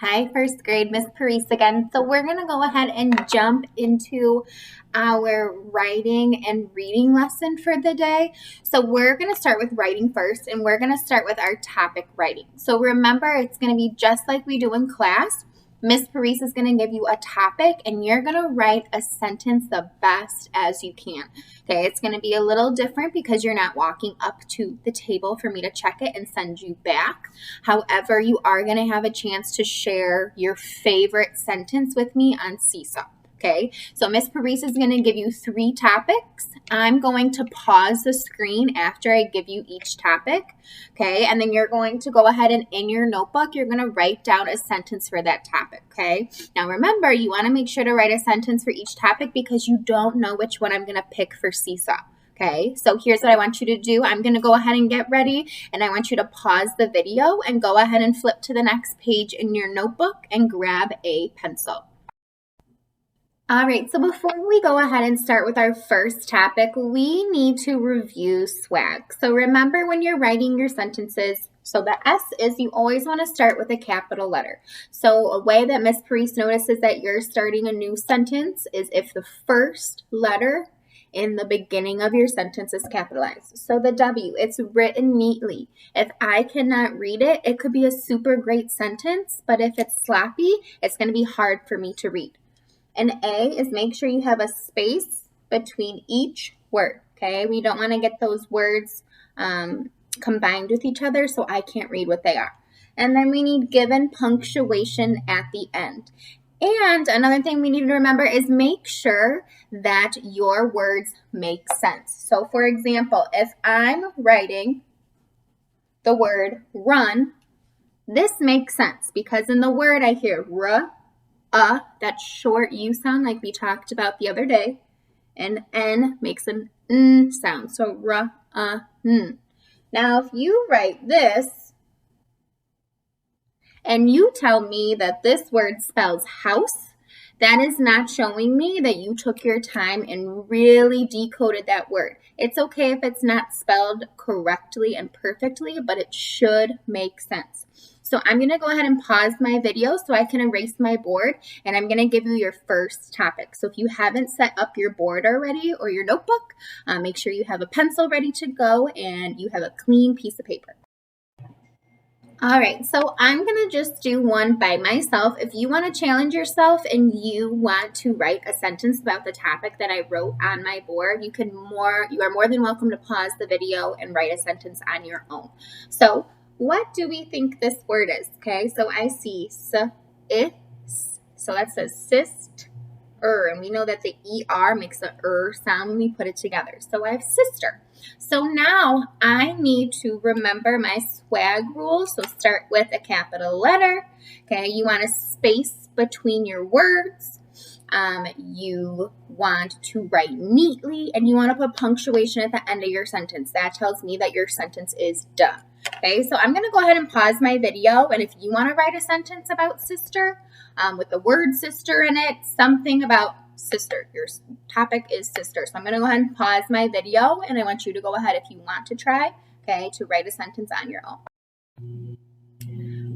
Hi, first grade, Miss Paris again. So we're going to go ahead and jump into our writing and reading lesson for the day. So we're going to start with writing first, and we're going to start with our topic writing. So remember, it's going to be just like we do in class. Miss Paris is going to give you a topic, and you're going to write a sentence the best as you can. Okay, it's going to be a little different because you're not walking up to the table for me to check it and send you back. However, you are going to have a chance to share your favorite sentence with me on Seesaw. Okay, so Miss Paris is going to give you 3 topics. I'm going to pause the screen after I give you each topic. Okay, and then you're going to go ahead and in your notebook, you're going to write down a sentence for that topic. Okay, now remember, you want to make sure to write a sentence for each topic because you don't know which one I'm going to pick for Seesaw. Okay, so here's what I want you to do. I'm going to go ahead and get ready, and I want you to pause the video and go ahead and flip to the next page in your notebook and grab a pencil. All right, so before we go ahead and start with our first topic, we need to review swag. So remember when you're writing your sentences, so the S is you always want to start with a capital letter. So a way that Miss Paris notices that you're starting a new sentence is if the first letter in the beginning of your sentence is capitalized. So the W, it's written neatly. If I cannot read it, it could be a super great sentence, but if it's sloppy, it's going to be hard for me to read. And A is make sure you have a space between each word, okay? We don't want to get those words combined with each other so I can't read what they are. And then we need given punctuation at the end. And another thing we need to remember is make sure that your words make sense. So for example, if I'm writing the word run, this makes sense because in the word I hear that short U sound like we talked about the other day, and N makes an N sound. So N. Now if you write this and you tell me that this word spells house, that is not showing me that you took your time and really decoded that word. It's okay if it's not spelled correctly and perfectly, but it should make sense. So I'm going to go ahead and pause my video so I can erase my board, and I'm going to give you your first topic. So if you haven't set up your board already or your notebook, make sure you have a pencil ready to go and you have a clean piece of paper. All right, so I'm going to just do one by myself. If you want to challenge yourself and you want to write a sentence about the topic that I wrote on my board, you are more than welcome to pause the video and write a sentence on your own. So what do we think this word is? Okay, so I see s, so that says sister, and we know that the ER makes the sound when we put it together. So I have sister. So now I need to remember my swag rules. So start with a capital letter. Okay, you want a space between your words. You want to write neatly, and you want to put punctuation at the end of your sentence. That tells me that your sentence is done. Okay, so I'm going to go ahead and pause my video, and if you want to write a sentence about sister with the word sister in it, something about sister, your topic is sister. So I'm going to go ahead and pause my video, and I want you to go ahead if you want to try, okay, to write a sentence on your own.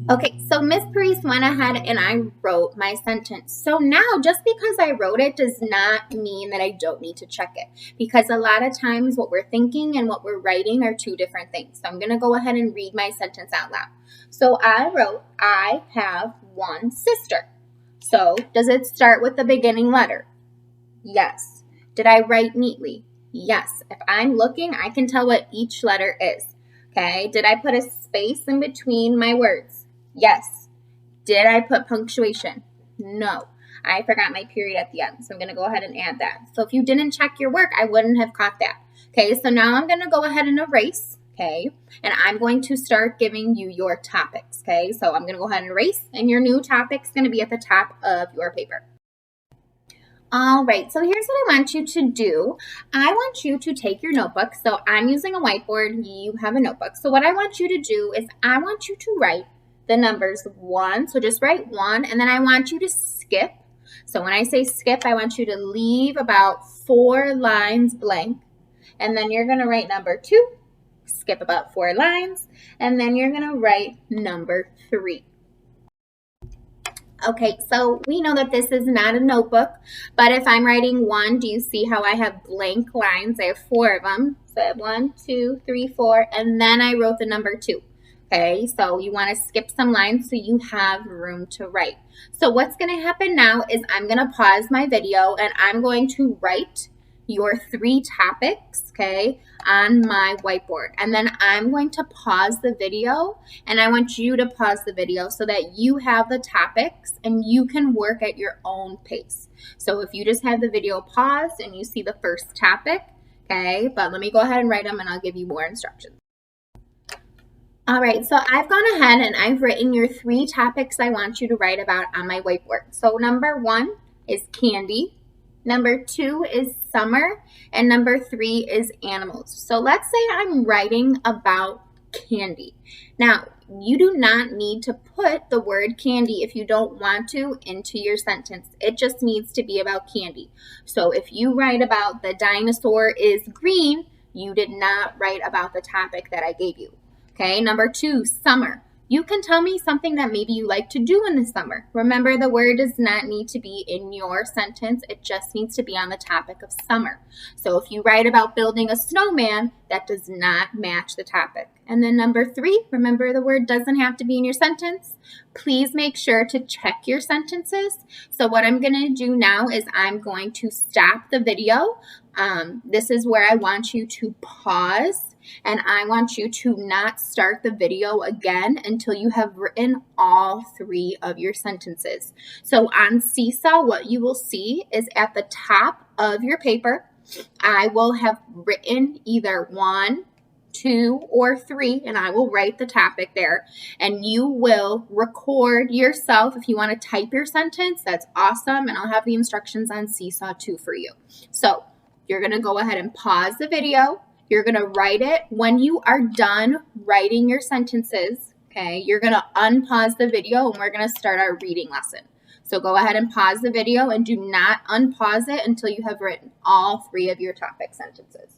Okay, so Miss Paris went ahead and I wrote my sentence. So now, just because I wrote it does not mean that I don't need to check it, because a lot of times what we're thinking and what we're writing are 2 different things. So I'm going to go ahead and read my sentence out loud. So I wrote, I have one sister. So does it start with the beginning letter? Yes. Did I write neatly? Yes. If I'm looking, I can tell what each letter is. Okay. Did I put a space in between my words? Yes. Did I put punctuation? No. I forgot my period at the end, so I'm going to go ahead and add that. So if you didn't check your work, I wouldn't have caught that. Okay, so now I'm going to go ahead and erase, okay, and I'm going to start giving you your topics, okay? So I'm going to go ahead and erase, and your new topic's going to be at the top of your paper. All right, so here's what I want you to do. I want you to take your notebook. So I'm using a whiteboard. You have a notebook. So what I want you to do is I want you to write the numbers 1. So just write 1, and then I want you to skip. So when I say skip, I want you to leave about 4 lines blank. And then you're going to write number 2, skip about 4 lines, and then you're going to write number 3. Okay, so we know that this is not a notebook, but if I'm writing one, do you see how I have blank lines? I have 4 of them. So I have 1, 2, 3, 4, and then I wrote the number 2. Okay, so you want to skip some lines so you have room to write. So what's going to happen now is I'm going to pause my video and I'm going to write your 3 topics, okay, on my whiteboard. And then I'm going to pause the video, and I want you to pause the video so that you have the topics and you can work at your own pace. So if you just have the video paused and you see the first topic, okay, but let me go ahead and write them and I'll give you more instructions. All right, so I've gone ahead and I've written your 3 topics I want you to write about on my whiteboard. So number 1 is candy. Number 2 is summer, and number 3 is animals. So let's say I'm writing about candy. Now, you do not need to put the word candy if you don't want to into your sentence. It just needs to be about candy. So if you write about the dinosaur is green, you did not write about the topic that I gave you. Okay, number 2, summer. You can tell me something that maybe you like to do in the summer. Remember, the word does not need to be in your sentence. It just needs to be on the topic of summer. So if you write about building a snowman, that does not match the topic. And then number 3, remember the word doesn't have to be in your sentence. Please make sure to check your sentences. So what I'm going to do now is I'm going to stop the video. This is where I want you to pause. And I want you to not start the video again until you have written all 3 of your sentences. So on Seesaw, what you will see is at the top of your paper, I will have written either 1, 2, or 3, and I will write the topic there. And you will record yourself. If you want to type your sentence, that's awesome. And I'll have the instructions on Seesaw too for you. So you're going to go ahead and pause the video. You're going to write it. When you are done writing your sentences, okay, you're going to unpause the video and we're going to start our reading lesson. So go ahead and pause the video and do not unpause it until you have written all 3 of your topic sentences.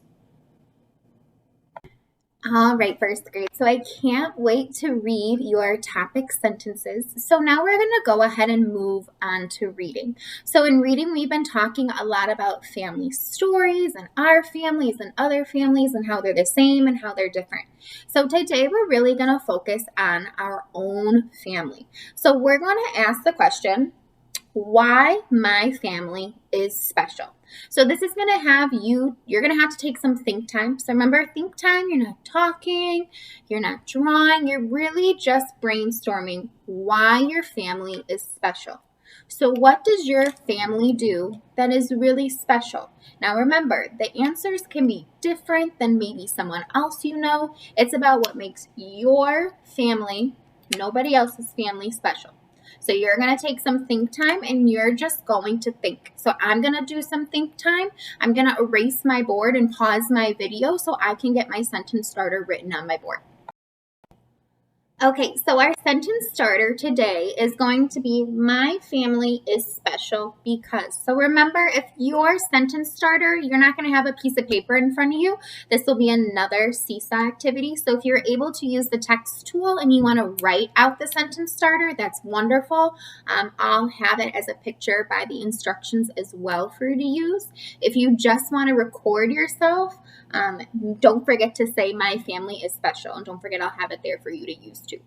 All right, first grade. So I can't wait to read your topic sentences. So now we're going to go ahead and move on to reading. So in reading, we've been talking a lot about family stories and our families and other families and how they're the same and how they're different. So today we're really going to focus on our own family. So we're going to ask the question, why my family is special. So this is going to have you're going to have to take some think time. So remember, think time, you're not talking, you're not drawing, you're really just brainstorming why your family is special. So what does your family do that is really special? Now remember, the answers can be different than maybe someone else you know. It's about what makes your family, nobody else's family, special. So you're going to take some think time and you're just going to think. So I'm going to do some think time. I'm going to erase my board and pause my video so I can get my sentence starter written on my board. Okay, so our sentence starter today is going to be, my family is special because. So remember, if your sentence starter, you're not going to have a piece of paper in front of you. This will be another Seesaw activity. So if you're able to use the text tool and you want to write out the sentence starter, that's wonderful. I'll have it as a picture by the instructions as well for you to use. If you just want to record yourself, don't forget to say my family is special, and don't forget I'll have it there for you to use too.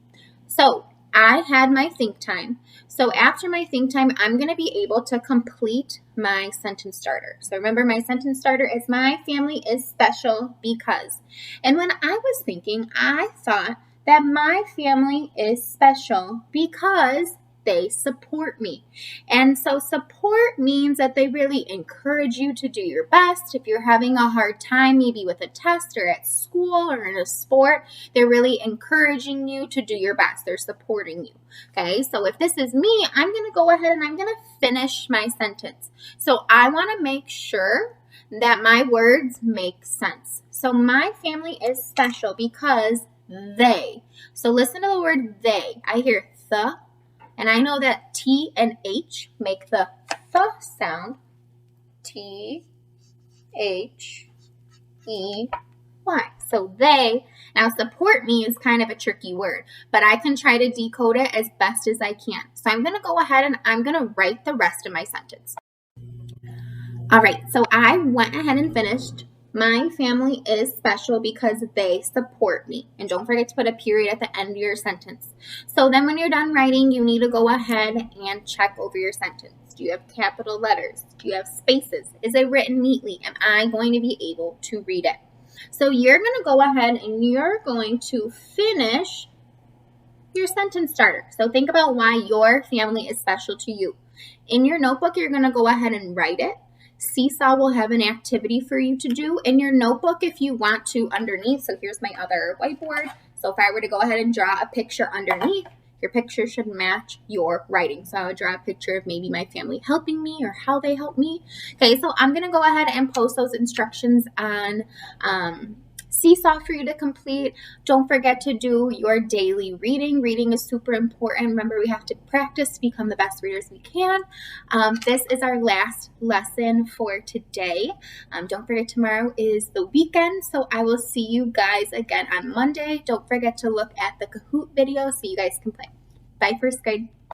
So I had my think time. So after my think time, I'm going to be able to complete my sentence starter. So remember, my sentence starter is, my family is special because. And when I was thinking, I thought that my family is special because they support me. And so support means that they really encourage you to do your best. If you're having a hard time, maybe with a test or at school or in a sport, they're really encouraging you to do your best. They're supporting you. Okay, so if this is me, I'm going to go ahead and I'm going to finish my sentence. So I want to make sure that my words make sense. So my family is special because they. So listen to the word they. I hear the. And I know that T and H make the th sound. T, H, E, Why? So they, now support me is kind of a tricky word, but I can try to decode it as best as I can. So I'm going to go ahead and I'm going to write the rest of my sentence. All right, so I went ahead and finished. My family is special because they support me. And don't forget to put a period at the end of your sentence. So then when you're done writing, you need to go ahead and check over your sentence. Do you have capital letters? Do you have spaces? Is it written neatly? Am I going to be able to read it? So you're going to go ahead and you're going to finish your sentence starter. So think about why your family is special to you. In your notebook, you're going to go ahead and write it. Seesaw will have an activity for you to do in your notebook if you want to underneath. So here's my other whiteboard. So if I were to go ahead and draw a picture underneath, your picture should match your writing. So I would draw a picture of maybe my family helping me or how they help me. Okay, so I'm going to go ahead and post those instructions on Seesaw for you to complete. Don't forget to do your daily reading. Reading is super important. Remember, we have to practice to become the best readers we can. This is our last lesson for today. Don't forget, tomorrow is the weekend, so I will see you guys again on Monday. Don't forget to look at the Kahoot video so you guys can play. Bye, first grade.